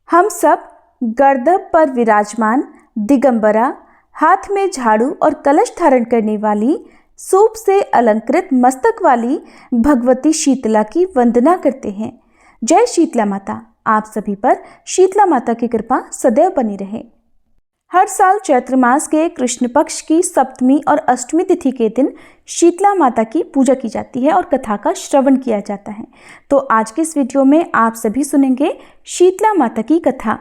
हम सब गर्दभ पर विराजमान दिगंबरा, हाथ में झाड़ू और कलश धारण करने वाली, सूप से अलंकृत मस्तक वाली भगवती शीतला की वंदना करते हैं। जय शीतला माता। आप सभी पर शीतला माता की कृपा सदैव बनी रहे। हर साल चैत्र मास के कृष्ण पक्ष की सप्तमी और अष्टमी तिथि के दिन शीतला माता की पूजा की जाती है और कथा का श्रवण किया जाता है। तो आज के इस वीडियो में आप सभी सुनेंगे शीतला माता की कथा।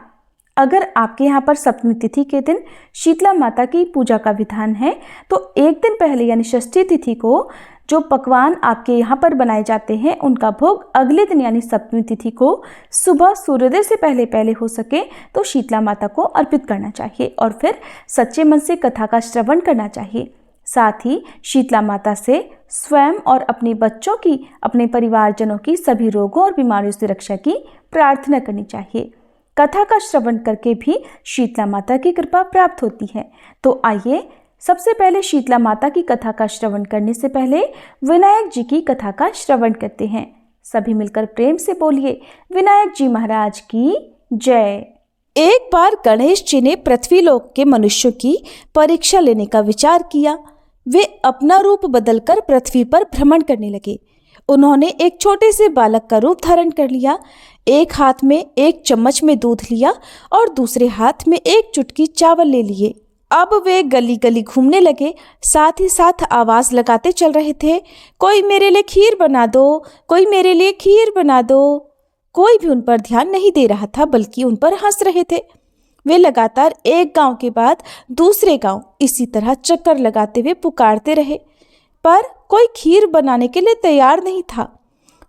अगर आपके यहाँ पर सप्तमी तिथि के दिन शीतला माता की पूजा का विधान है तो एक दिन पहले यानी षष्ठी तिथि को जो पकवान आपके यहाँ पर बनाए जाते हैं उनका भोग अगले दिन यानी सप्तमी तिथि को सुबह सूर्योदय से पहले हो सके तो शीतला माता को अर्पित करना चाहिए और फिर सच्चे मन से कथा का श्रवण करना चाहिए। साथ ही शीतला माता से स्वयं और अपने बच्चों की, अपने परिवारजनों की सभी रोगों और बीमारियों से रक्षा की प्रार्थना करनी चाहिए। कथा का श्रवण करके भी शीतला माता की कृपा प्राप्त होती है। तो आइए सबसे पहले शीतला माता की कथा का श्रवण करने से पहले विनायक जी की कथा का श्रवण करते हैं। सभी मिलकर प्रेम से बोलिए, विनायक जी महाराज की जय। एक बार गणेश जी ने पृथ्वीलोक के मनुष्यों की परीक्षा लेने का विचार किया। वे अपना रूप बदलकर पृथ्वी पर भ्रमण करने लगे। उन्होंने एक छोटे से बालक का रूप धारण कर लिया। एक हाथ में एक चम्मच में दूध लिया और दूसरे हाथ में एक चुटकी चावल ले लिए। अब वे गली गली घूमने लगे, साथ ही साथ आवाज लगाते चल रहे थे, कोई मेरे लिए खीर बना दो, कोई मेरे लिए खीर बना दो। कोई भी उन पर ध्यान नहीं दे रहा था, बल्कि उन पर हंस रहे थे। वे लगातार एक गांव के बाद दूसरे गांव इसी तरह चक्कर लगाते हुए पुकारते रहे, पर कोई खीर बनाने के लिए तैयार नहीं था।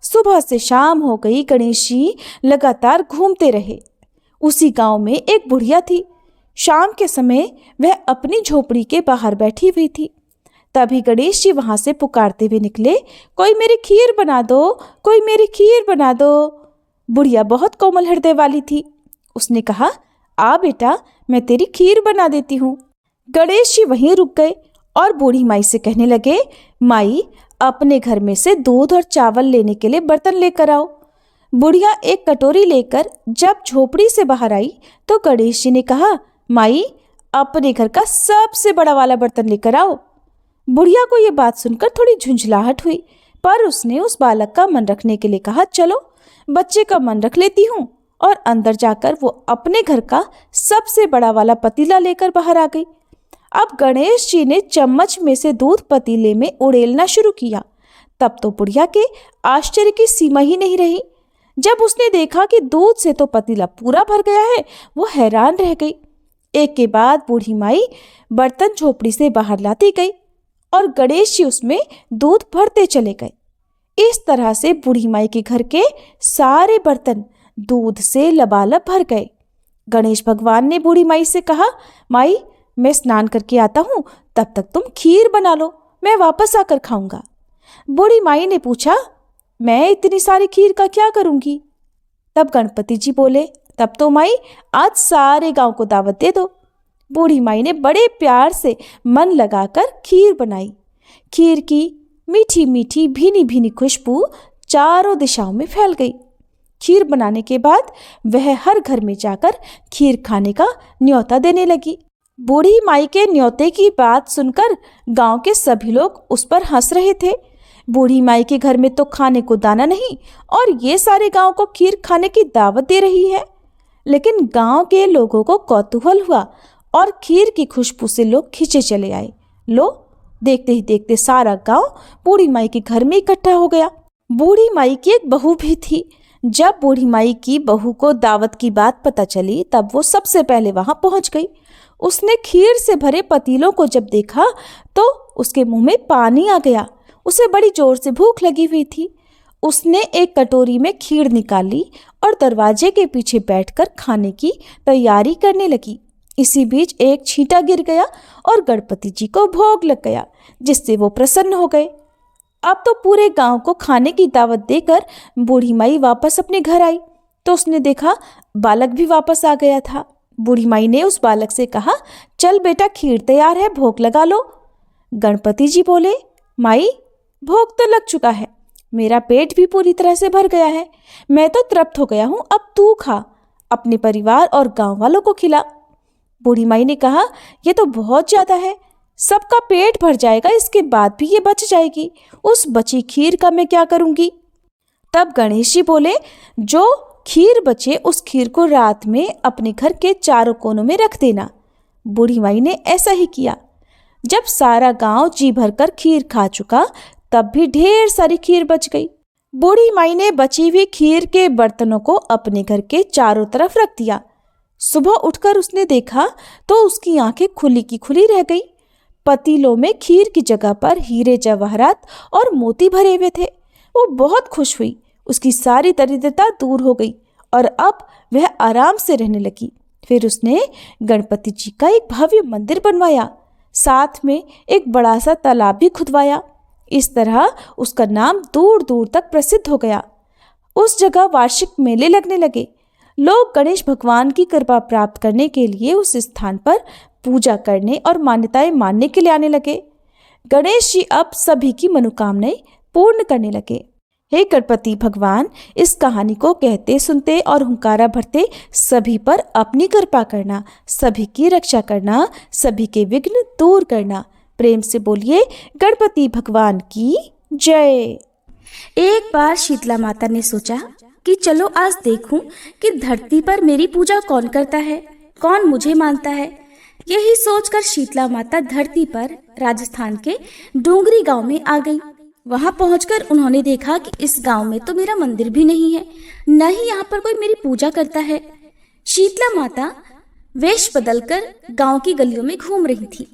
सुबह से शाम हो गई, गणेश जी लगातार घूमते रहे। उसी गांव में एक बुढ़िया थी। शाम के समय वह अपनी झोपड़ी के बाहर बैठी हुई थी। तभी गणेश जी वहां से पुकारते हुए निकले, कोई मेरी खीर बना दो, कोई मेरी खीर बना दो। बुढ़िया बहुत कोमल हृदय वाली थी। उसने कहा, आ बेटा, मैं तेरी खीर बना देती हूँ। गणेश जी वहीं रुक गए और बूढ़ी माई से कहने लगे, माई, अपने घर में से दूध और चावल लेने के लिए बर्तन लेकर आओ। बुढ़िया एक कटोरी लेकर जब झोपड़ी से बाहर आई तो गणेश जी ने कहा, माई, अपने घर का सबसे बड़ा वाला बर्तन लेकर आओ। बुढ़िया को यह बात सुनकर थोड़ी झुंझलाहट हुई, पर उसने उस बालक का मन रखने के लिए कहा, चलो बच्चे का मन रख लेती हूँ। और अंदर जाकर वो अपने घर का सबसे बड़ा वाला पतीला लेकर बाहर आ गई। अब गणेश जी ने चम्मच में से दूध पतीले में उड़ेलना शुरू किया। तब तो बुढ़िया के आश्चर्य की सीमा ही नहीं रही। जब उसने देखा कि दूध से तो पतीला पूरा भर गया है, वो हैरान रह गई। एक के बाद बूढ़ी माई बर्तन झोपड़ी से बाहर लाती गई और गणेश जी उसमें दूध भरते चले गए। इस तरह से बूढ़ी माई के घर के सारे बर्तन दूध से लबालब भर गए। गणेश भगवान ने बूढ़ी माई से कहा, माई, मैं स्नान करके आता हूँ, तब तक तुम खीर बना लो, मैं वापस आकर खाऊंगा। बूढ़ी माई ने पूछा, मैं इतनी सारी खीर का क्या करूंगी? तब गणपति जी बोले, तब तो माई आज सारे गांव को दावत दे दो। बूढ़ी माई ने बड़े प्यार से मन लगाकर खीर बनाई। खीर की मीठी मीठी भीनी भीनी खुशबू चारों दिशाओं में फैल गई। खीर बनाने के बाद वह हर घर में जाकर खीर खाने का न्योता देने लगी। बूढ़ी माई के न्योते की बात सुनकर गांव के सभी लोग उस पर हंस रहे थे। बूढ़ी माई के घर में तो खाने को दाना नहीं और ये सारे गांव को खीर खाने की दावत दे रही है। लेकिन गांव के लोगों को कौतूहल हुआ और खीर की खुशबू से लोग खींचे चले आए। लो, देखते ही देखते सारा गांव बूढ़ी माई के घर में इकट्ठा हो गया। बूढ़ी माई की एक बहू भी थी। जब बूढ़ी माई की बहू को दावत की बात पता चली तब वो सबसे पहले वहां पहुंच गई। उसने खीर से भरे पतीलों को जब देखा तो उसके मुंह में पानी आ गया। उसे बड़ी जोर से भूख लगी हुई थी। उसने एक कटोरी में खीर निकाली और दरवाजे के पीछे बैठकर खाने की तैयारी करने लगी। इसी बीच एक छींटा गिर गया और गणपति जी को भोग लग गया, जिससे वो प्रसन्न हो गए। अब तो पूरे गांव को खाने की दावत देकर बूढ़ी माई वापस अपने घर आई तो उसने देखा बालक भी वापस आ गया था। बूढ़ी माई ने उस बालक से कहा, चल बेटा, खीर तैयार है, भोग लगा लो। गणपति जी बोले, माई, भोग तो लग चुका है, मेरा पेट भी पूरी तरह से भर गया है, मैं तो तृप्त हो गया हूँ, अब तू खा। अपने परिवार और गांव वालों को खिला। बूढ़ी माई ने कहा, ये तो बहुत ज्यादा है, सबका पेट भर जाएगा, इसके बाद भी ये बच जाएगी। उस बची खीर का मैं क्या करूंगी? तब गणेश जी बोले, जो खीर बचे उस खीर को रात में अपने घर के चारों कोनों में रख देना। बूढ़ी माई ने ऐसा ही किया। जब सारा गांव जी भरकर खीर खा चुका, तब भी ढेर सारी खीर बच गई। बूढ़ी माई ने बची हुई खीर के बर्तनों को अपने घर के चारों तरफ रख दिया। सुबह उठकर उसने देखा तो उसकी आंखें खुली की खुली रह गई। पतीलों में खीर की जगह पर हीरे जवाहरात और मोती भरे हुए थे। वो बहुत खुश हुई, उसकी सारी दरिद्रता दूर हो गई और अब वह आराम से रहने लगी। फिर उसने गणपति जी का एक भव्य मंदिर बनवाया, साथ में एक बड़ा सा तालाब भी खुदवाया। इस तरह उसका नाम दूर दूर तक प्रसिद्ध हो गया। उस जगह वार्षिक मेले लगने लगे। लोग गणेश भगवान की कृपा प्राप्त करने के लिए उस स्थान पर पूजा करने और मान्यताएं मानने के लिए आने लगे। गणेश जी अब सभी की मनोकामनाएं पूर्ण करने लगे। हे गणपति भगवान, इस कहानी को कहते सुनते और हुंकारा भरते सभी पर अपनी कृपा करना, सभी की रक्षा करना, सभी के विघ्न दूर करना। प्रेम से बोलिए गणपति भगवान की जय। एक बार शीतला माता ने सोचा कि चलो आज देखूं कि धरती पर मेरी पूजा कौन करता है, कौन मुझे मानता है। यही सोचकर शीतला माता धरती पर राजस्थान के डोंगरी गांव में आ गई। वहां पहुंचकर उन्होंने देखा कि इस गांव में तो मेरा मंदिर भी नहीं है, न ही यहाँ पर कोई मेरी पूजा करता है। शीतला माता वेश बदलकर गांव की गलियों में घूम रही थी।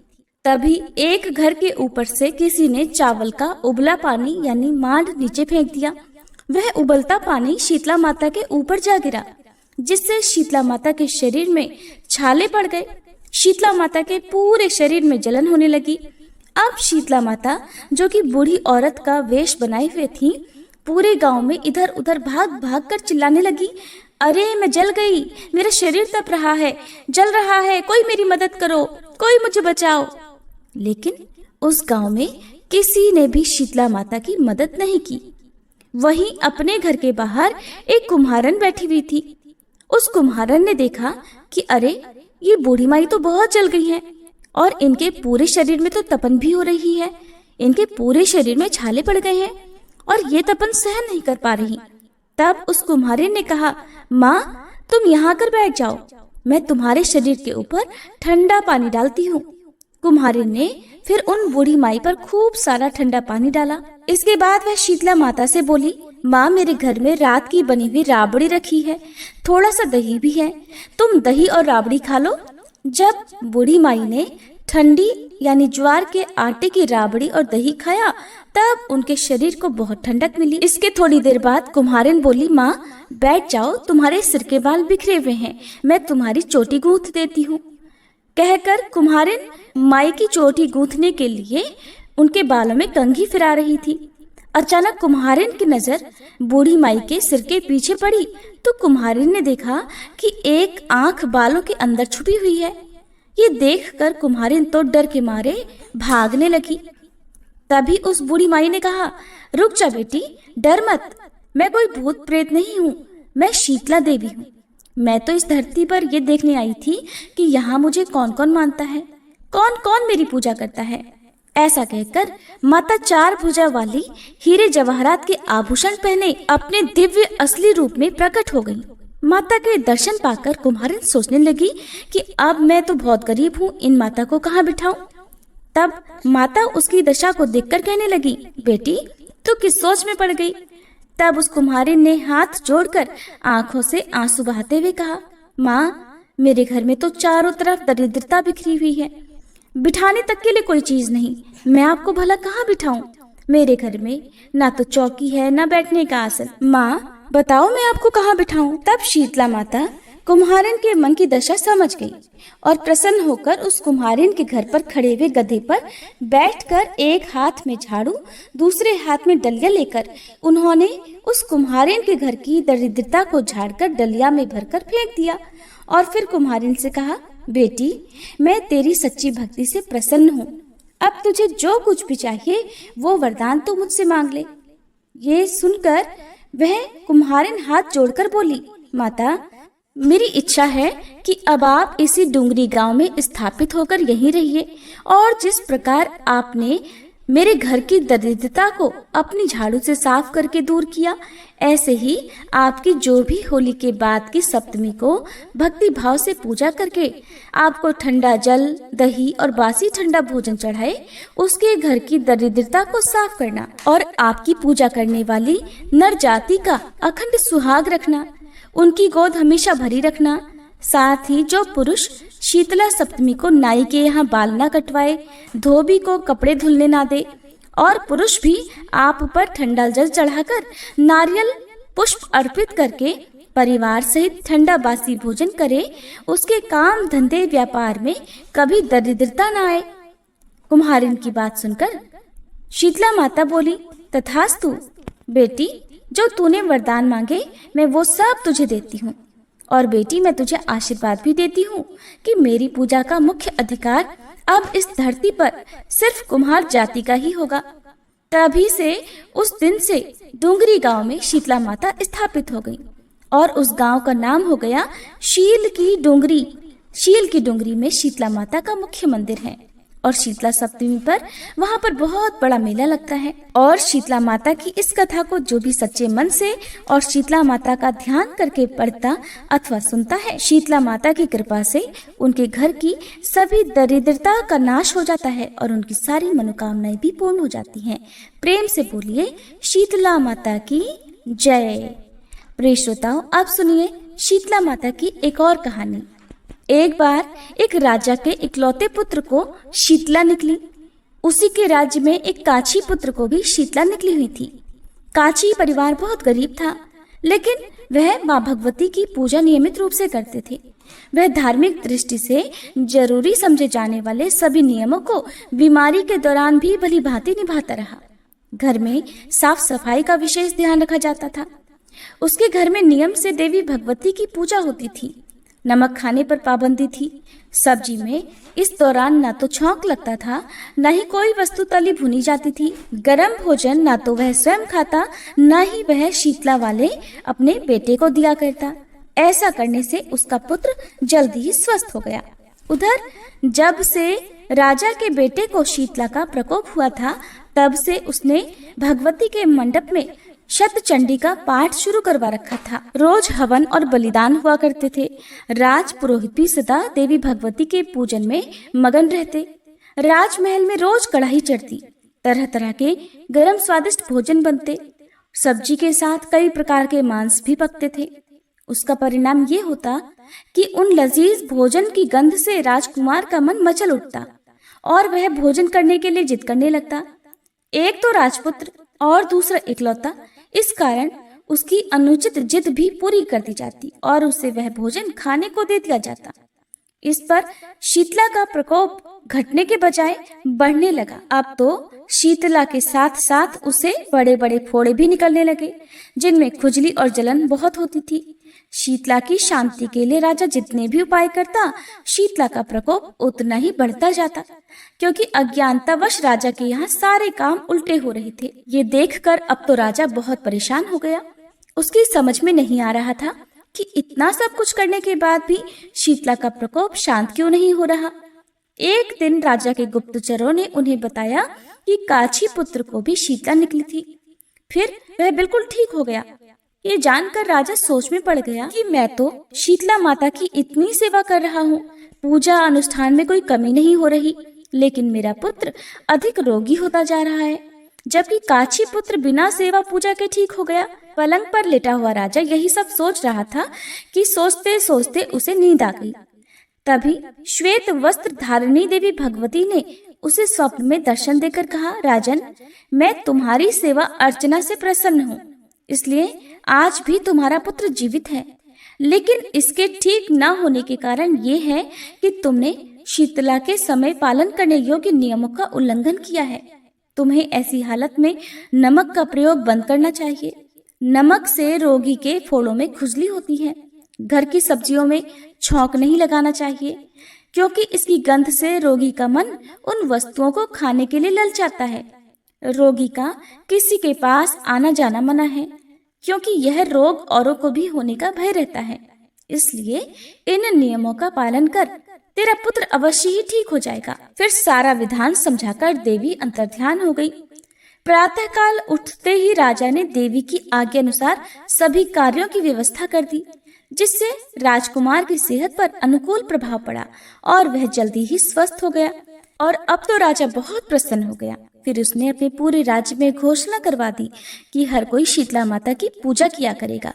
तभी एक घर के ऊपर से किसी ने चावल का उबला पानी यानी मांड नीचे फेंक दिया। वह उबलता पानी शीतला माता के ऊपर जा गिरा, जिससे शीतला माता के शरीर में छाले पड़ गए। शीतला माता के पूरे शरीर में जलन होने लगी। अब शीतला माता, जो कि बूढ़ी औरत का वेश बनाए हुए थी, पूरे गांव में इधर उधर भाग भाग कर चिल्लाने लगी, अरे मैं जल गई, मेरा शरीर तप रहा है, जल रहा है, कोई मेरी मदद करो, कोई मुझे बचाओ। लेकिन उस गांव में किसी ने भी शीतला माता की मदद नहीं की। वहीं अपने घर के बाहर एक कुम्हारन बैठी हुई थी। उस कुम्हारन ने देखा कि अरे ये बूढ़ी माई तो बहुत जल गई है और इनके पूरे शरीर में तो तपन भी हो रही है, इनके पूरे शरीर में छाले पड़ गए हैं और ये तपन सहन नहीं कर पा रही। तब उस कुम्हारिन ने कहा, माँ तुम यहाँ कर बैठ जाओ, मैं तुम्हारे शरीर के ऊपर ठंडा पानी डालती हूँ। कुम्हारिन ने फिर उन बूढ़ी माई पर खूब सारा ठंडा पानी डाला। इसके बाद वह शीतला माता से बोली, माँ मेरे घर में रात की बनी हुई राबड़ी रखी है, थोड़ा सा दही भी है, तुम दही और राबड़ी खा लो। जब बूढ़ी माई ने ठंडी यानी ज्वार के आटे की राबड़ी और दही खाया, तब उनके शरीर को बहुत ठंडक मिली। इसके थोड़ी देर बाद कुम्हारिन बोली, माँ बैठ जाओ, तुम्हारे सिर के बाल बिखरे हुए हैं, मैं तुम्हारी चोटी गूंथ देती हूँ। कहकर कुम्हारिन माई की चोटी गूंथने के लिए उनके बालों में कंघी फिरा रही थी। अचानक कुम्हारिन की नजर बूढ़ी माई के सिर के पीछे पड़ी तो कुम्हारिन ने देखा कि एक आंख बालों के अंदर छुपी हुई है। ये देखकर कुम्हारिन तो डर के मारे भागने लगी। तभी उस बूढ़ी माई ने कहा, रुक जा बेटी, डर मत, मैं कोई भूत प्रेत नहीं हूँ, मैं शीतला देवी हूँ। मैं तो इस धरती पर ये देखने आई थी कि यहाँ मुझे कौन कौन मानता है, कौन कौन मेरी पूजा करता है। ऐसा कहकर माता चार भुजा वाली हीरे जवाहरात के आभूषण पहने अपने दिव्य असली रूप में प्रकट हो गई। माता के दर्शन पाकर कुम्हारिन सोचने लगी कि अब मैं तो बहुत गरीब हूँ, इन माता को कहाँ बिठाऊं। तब माता उसकी दशा को देखकर कहने लगी, बेटी तू किस सोच में पड़ गई। तब उस कुम्हारिन ने हाथ जोड़कर आंखों से आंसू बहाते हुए कहा, माँ मेरे घर में तो चारों तरफ दरिद्रता बिखरी हुई है, बिठाने तक के लिए कोई चीज नहीं, मैं आपको भला कहाँ बिठाऊं। मेरे घर में ना तो चौकी है ना बैठने का आसन, माँ बताओ मैं आपको कहाँ बिठाऊं। तब शीतला माता कुम्हारिन के मन की दशा समझ गई और प्रसन्न होकर उस कुम्हारिन के घर पर खड़े हुए गधे पर बैठकर एक हाथ में झाड़ू दूसरे हाथ में डलिया लेकर उन्होंने उस कुम्हारिन के घर की दरिद्रता को झाड़कर डलिया में भरकर फेंक दिया और फिर कुम्हारिन से कहा, बेटी मैं तेरी सच्ची भक्ति से प्रसन्न हूँ, अब तुझे जो कुछ भी चाहिए वो वरदान तो मुझसे मांग ले। ये सुनकर वह कुम्हारिन हाथ जोड़कर बोली, माता मेरी इच्छा है कि अब आप इसी डुंगरी गांव में स्थापित होकर यहीं रहिए और जिस प्रकार आपने मेरे घर की दरिद्रता को अपनी झाड़ू से साफ करके दूर किया, ऐसे ही आपकी जो भी होली के बाद की सप्तमी को भक्ति भाव से पूजा करके आपको ठंडा जल, दही और बासी ठंडा भोजन चढ़ाए, उसके घर की दरिद्रता को साफ करना और आपकी पूजा करने वाली नर जाति का अखंड सुहाग रखना, उनकी गोद हमेशा भरी रखना। साथ ही जो पुरुष शीतला सप्तमी को नाई के यहाँ बाल ना कटवाए, धोबी को कपड़े धुलने ना दे और पुरुष भी आप पर ठंडा जल चढ़ाकर नारियल पुष्प अर्पित करके परिवार सहित ठंडा बासी भोजन करे, उसके काम धंधे व्यापार में कभी दरिद्रता ना आए। कुम्हारिन की बात सुनकर शीतला माता बोली, तथास्तु बेटी, जो तूने वरदान मांगे मैं वो सब तुझे देती हूँ। और बेटी, मैं तुझे आशीर्वाद भी देती हूँ कि मेरी पूजा का मुख्य अधिकार अब इस धरती पर सिर्फ कुम्हार जाति का ही होगा। तभी से उस दिन से डुंगरी गांव में शीतला माता स्थापित हो गई और उस गांव का नाम हो गया शील की डुंगरी। शील की डुंगरी में शीतला माता का मुख्य मंदिर है और शीतला सप्तमी पर वहां पर बहुत बड़ा मेला लगता है। और शीतला माता की इस कथा को जो भी सच्चे मन से और शीतला माता का ध्यान करके पढ़ता अथवा सुनता है, शीतला माता की कृपा से उनके घर की सभी दरिद्रता का नाश हो जाता है और उनकी सारी मनोकामनाएं भी पूर्ण हो जाती हैं। प्रेम से बोलिए शीतला माता की जय। प्रिय श्रोताओ, अब सुनिए शीतला माता की एक और कहानी। एक बार एक राजा के इकलौते पुत्र को शीतला निकली। उसी के राज्य में एक काछी पुत्र को भी शीतला निकली हुई थी। काछी परिवार बहुत गरीब था, लेकिन वह माँ भगवती की पूजा नियमित रूप से करते थे। वह धार्मिक दृष्टि से जरूरी समझे जाने वाले सभी नियमों को बीमारी के दौरान भी भली भांति निभाता रहा। घर में साफ सफाई का विशेष ध्यान रखा जाता था। उसके घर में नियम से देवी भगवती की पूजा होती थी। नमक खाने पर पाबंदी थी। सब्जी में इस दौरान ना तो छौंक लगता था, न ही कोई वस्तु तली भुनी जाती थी। गरम भोजन ना तो वह स्वयं खाता, न ही वह शीतला वाले अपने बेटे को दिया करता। ऐसा करने से उसका पुत्र जल्दी ही स्वस्थ हो गया। उधर जब से राजा के बेटे को शीतला का प्रकोप हुआ था, तब से उसने भगवती के मंडप में शतचंडी का पाठ शुरू करवा रखा था। रोज हवन और बलिदान हुआ करते थे। राज पुरोहित भी सदा देवी भगवती के पूजन में मगन रहते। राजमहल में रोज कढ़ाई चढ़ती, तरह तरह के गरम स्वादिष्ट भोजन बनते। सब्जी के साथ कई प्रकार के मांस भी पकते थे। उसका परिणाम ये होता कि उन लजीज भोजन की गंध से राजकुमार का मन मचल उठता और वह भोजन करने के लिए जिद करने लगता। एक तो राजपुत्र और दूसरा इकलौता, इस कारण उसकी अनुचित जिद भी पूरी कर दी जाती और उसे वह भोजन खाने को दे दिया जाता। इस पर शीतला का प्रकोप घटने के बजाय बढ़ने लगा। अब तो शीतला के साथ साथ उसे बड़े बड़े फोड़े भी निकलने लगे, जिनमें खुजली और जलन बहुत होती थी। शीतला की शांति के लिए राजा जितने भी उपाय करता, शीतला का प्रकोप उतना ही बढ़ता जाता, क्योंकि अज्ञानतावश राजा के यहाँ सारे काम उल्टे हो रहे थे। ये देखकर अब तो राजा बहुत परेशान हो गया। उसकी समझ में नहीं आ रहा था कि इतना सब कुछ करने के बाद भी शीतला का प्रकोप शांत क्यों नहीं हो रहा। एक दिन राजा के गुप्तचरों ने उन्हें बताया कि काछी पुत्र को भी शीतला निकली थी। फिर वह बिल्कुल ठीक हो गया। ये जानकर राजा सोच में पड़ गया कि मैं तो शीतला माता की इतनी सेवा कर रहा हूँ, पूजा अनुष्ठान में कोई कमी नहीं हो रही, लेकिन मेरा पुत्र अधिक रोगी होता जा रहा है, जबकि काछी पुत्र बिना सेवा पूजा के ठीक हो गया। पलंग पर लेटा हुआ राजा यही सब सोच रहा था कि सोचते सोचते उसे नींद आ गई। तभी श्वेत वस्त्र धारिणी देवी भगवती ने उसे स्वप्न में दर्शन देकर कहा, राजन, मैं तुम्हारी सेवा अर्चना से प्रसन्न हूँ, इसलिए आज भी तुम्हारा पुत्र जीवित है। लेकिन इसके ठीक न होने के कारण ये है कि तुमने शीतला के समय पालन करने योग्य नियमों का उल्लंघन किया है। तुम्हें ऐसी हालत में नमक का प्रयोग बंद करना चाहिए। नमक से रोगी के फोड़ों में खुजली होती है। घर की सब्जियों में छौंक नहीं लगाना चाहिए, क्योंकि इसकी गंध से रोगी का मन उन वस्तुओं को खाने के लिए ललचाता है। रोगी का किसी के पास आना जाना मना है, क्योंकि यह रोग औरों को भी होने का भय रहता है। इसलिए इन नियमों का पालन कर, तेरा पुत्र अवश्य ही ठीक हो जाएगा। फिर सारा विधान समझाकर देवी अंतर्ध्यान हो गई। प्रातःकाल उठते ही राजा ने देवी की आज्ञा अनुसार सभी कार्यों की व्यवस्था कर दी, जिससे राजकुमार की सेहत पर अनुकूल प्रभाव पड़ा और वह जल्दी ही स्वस्थ हो गया। और अब तो राजा बहुत प्रसन्न हो गया। फिर उसने अपने पूरे राज्य में घोषणा करवा दी कि हर कोई शीतला माता की पूजा किया करेगा।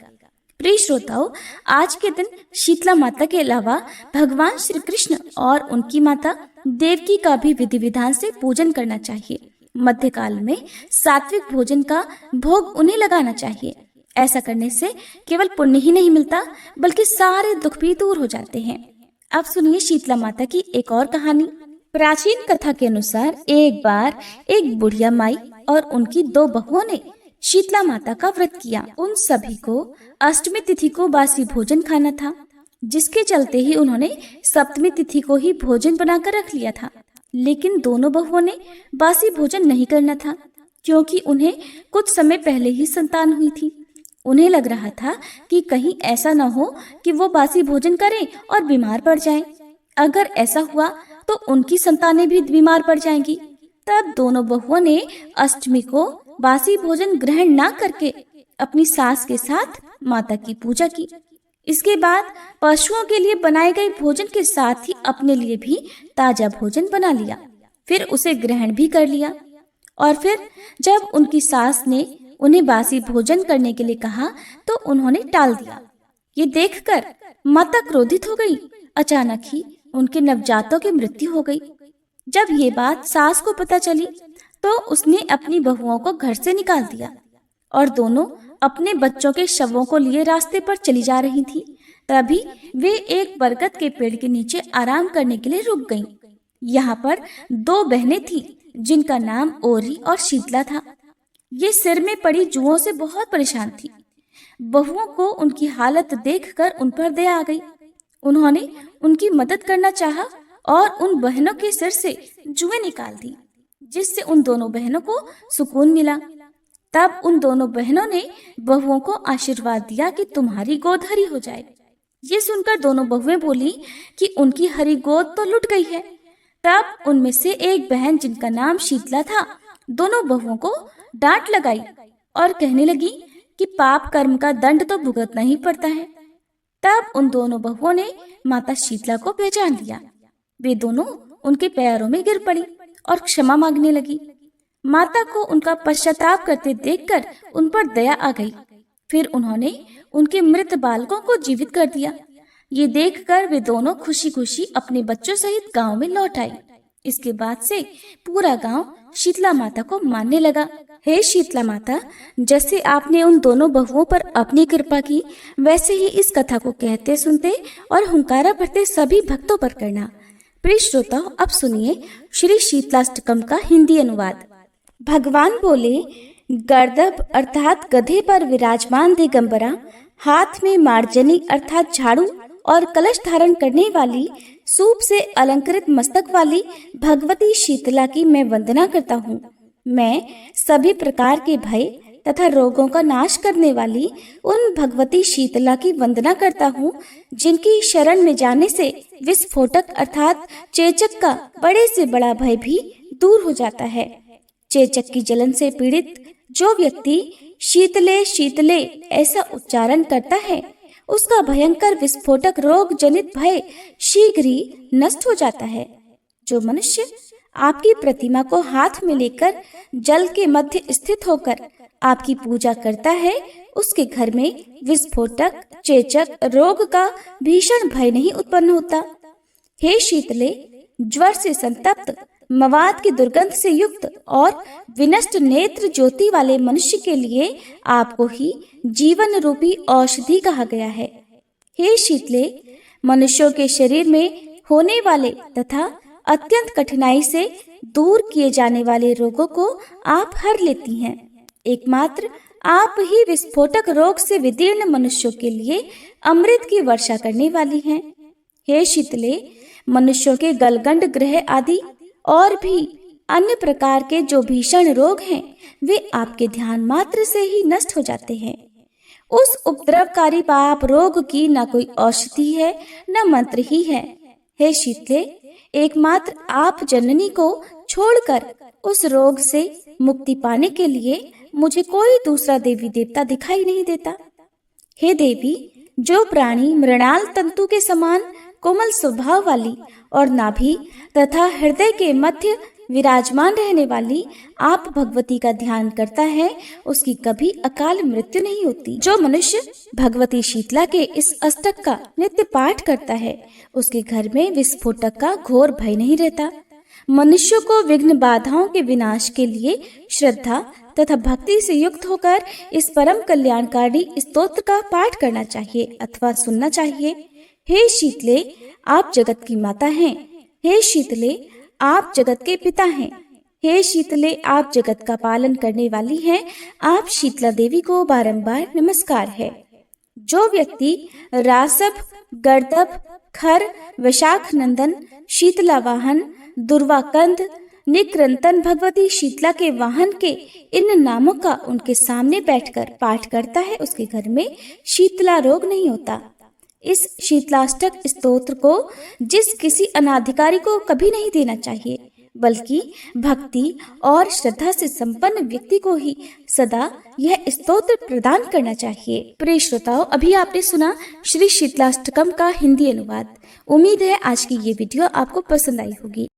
प्रिय श्रोताओं, आज के दिन शीतला माता के अलावा भगवान श्री कृष्ण और उनकी माता देवकी का भी विधि विधान से पूजन करना चाहिए। मध्यकाल में सात्विक भोजन का भोग उन्हें लगाना चाहिए। ऐसा करने से केवल पुण्य ही नहीं मिलता, बल्कि सारे दुख भी दूर हो जाते हैं। अब सुनिए शीतला माता की एक और कहानी। प्राचीन कथा के अनुसार एक बार एक बुढ़िया माई और उनकी 2 बहुओं ने शीतला माता का व्रत किया। उन सभी को अष्टमी तिथि को बासी भोजन खाना था, जिसके चलते ही उन्होंने सप्तमी तिथि को ही भोजन बनाकर रख लिया था। लेकिन दोनों बहुओं ने बासी भोजन नहीं करना था, क्योंकि उन्हें कुछ समय पहले ही संतान हुई थी। उन्हें लग रहा था कि कहीं ऐसा न हो कि वो बासी भोजन करें और बीमार पड़ जाएं। अगर ऐसा हुआ तो उनकी संतानें भी बीमार पड़ जाएंगी। तब दोनों बहुओं ने अष्टमी को बासी भोजन ग्रहण न करके अपनी सास के साथ माता की पूजा की। इसके बाद पशुओं के लिए बनाए गए भोजन के साथ ही अपने लिए भी ताजा भोजन बना लिया, फिर उसे ग्रहण भी कर लिया। और फिर जब उनकी सास ने उन्हें बासी भोजन करने के लिए कहा तो उन्होंने टाल दिया। ये देखकर माता क्रोधित हो गई। अचानक ही उनके नवजातों की मृत्यु हो गई। जब ये बात सास को पता चली तो उसने अपनी बहुओं को घर से निकाल दिया और दोनों अपने बच्चों के शवों को लिए रास्ते पर चली जा रही थी। तभी वे एक बरगद के पेड़ के नीचे आराम करने के लिए रुक गईं। यहाँ पर 2 बहनें थीं, जिनका नाम ओरी और शीतला था। ये सिर में पड़ी जुओं से बहुत परेशान थी। बहुओं को उनकी हालत देखकर उन पर दया आ गई। उन्होंने उनकी मदद करना चाहा और उन बहनों के सिर से जुएं निकाल दी, जिससे उन दोनों बहनों को सुकून मिला। तब उन दोनों बहनों ने बहुओं को आशीर्वाद दिया कि तुम्हारी गोद हरी हो जाए। ये सुनकर दोनों बहुएं बोली कि उनकी हरी गोद तो लुट गई है। तब उनमें से एक बहन, जिनका नाम शीतला था, दोनों बहुओं को डांट लगाई और कहने लगी कि पाप कर्म का दंड तो भुगतना ही पड़ता है। तब उन दोनों बहुओं ने माता शीतला को पहचान लिया। वे दोनों उनके पैरों में गिर पड़ी और क्षमा मांगने लगी। माता को उनका पश्चाताप करते देखकर उन पर दया आ गई। फिर उन्होंने उनके मृत बालकों को जीवित कर दिया। ये देखकर वे दोनों खुशी खुशी अपने बच्चों सहित गांव में लौट आई। इसके बाद से पूरा गांव शीतला माता को मानने लगा। हे शीतला माता, जैसे आपने उन दोनों बहुओं पर अपनी कृपा की, वैसे ही इस कथा को कहते, सुनते और हुंकारा भरते सभी भक्तों पर करना। प्रिय श्रोताओ, अब सुनिए श्री शीतलाष्टकम का हिंदी अनुवाद। भगवान बोले, गर्दभ अर्थात गधे पर विराजमान दिगंबरा, हाथ में मार्जनी अर्थात झाड़ू और कलश धारण करने वाली, सूप से अलंकृत मस्तक वाली भगवती शीतला की मैं वंदना करता हूँ। मैं सभी प्रकार के भय तथा रोगों का नाश करने वाली उन भगवती शीतला की वंदना करता हूँ, जिनकी शरण में जाने से विस्फोटक अर्थात चेचक का बड़े से बड़ा भय भी दूर हो जाता है। चेचक की जलन से पीड़ित जो व्यक्ति शीतले शीतले ऐसा उच्चारण करता है, उसका भयंकर विस्फोटक रोग जनित भय शीघ्र ही नष्ट हो जाता है। जो मनुष्य आपकी प्रतिमा को हाथ में लेकर जल के मध्य स्थित होकर आपकी पूजा करता है, उसके घर में विस्फोटक चेचक रोग का भीषण भय नहीं उत्पन्न होता। हे शीतले, ज्वर से संतप्त, मवाद की दुर्गंध से युक्त और विनष्ट नेत्र ज्योति वाले मनुष्य के लिए आपको ही जीवन रूपी औषधि कहा गया है। हे शीतले, मनुष्यों के शरीर में होने वाले तथा अत्यंत कठिनाई से दूर किए जाने वाले रोगों को आप हर लेती हैं। एकमात्र आप ही विस्फोटक रोग से विदीर्ण मनुष्यों के लिए अमृत की वर्षा करने वाली हैं। हे शीतले, मनुष्यों के गलगंड ग्रह आदि और भी अन्य प्रकार के जो भीषण रोग हैं, वे आपके ध्यान मात्र से ही नष्ट हो जाते हैं। उस उपद्रवकारी पाप रोग की न कोई औषधि है न मंत्र ही है। हे शीतले, एकमात्र आप जननी को छोड़कर उस रोग से मुक्ति पाने के लिए मुझे कोई दूसरा देवी देवता दिखाई नहीं देता। हे देवी, जो प्राणी मृणाल तंतु के समान कोमल स्वभाव वाली और नाभि तथा हृदय के मध्य विराजमान रहने वाली आप भगवती का ध्यान करता है, उसकी कभी अकाल मृत्यु नहीं होती। जो मनुष्य भगवती शीतला के इस अष्टक का नित्य पाठ करता है, उसके घर में विस्फोटक का घोर भय नहीं रहता। मनुष्य को विघ्न बाधाओं के विनाश के लिए श्रद्धा तथा भक्ति से युक्त होकर इस परम कल्याणकारी स्तोत्र का पाठ करना चाहिए अथवा सुनना चाहिए। हे शीतले, आप जगत की माता हैं। हे शीतले, आप जगत के पिता हैं। हे शीतले, आप जगत का पालन करने वाली हैं। आप शीतला देवी को बारंबार नमस्कार है। जो व्यक्ति रासभ, गर्दभ, खर, वैशाख नंदन, शीतला वाहन, दुर्वाकंद, निक्रंतन भगवती शीतला के वाहन के इन नामों का उनके सामने बैठकर पाठ करता है, उसके घर में शीतला रोग नहीं होता। इस शीतलाष्टक स्तोत्र को जिस किसी अनाधिकारी को कभी नहीं देना चाहिए, बल्कि भक्ति और श्रद्धा से संपन्न व्यक्ति को ही सदा यह स्तोत्र प्रदान करना चाहिए। प्रिय श्रोताओं, अभी आपने सुना श्री शीतलाष्टकम का हिंदी अनुवाद। उम्मीद है आज की ये वीडियो आपको पसंद आई होगी।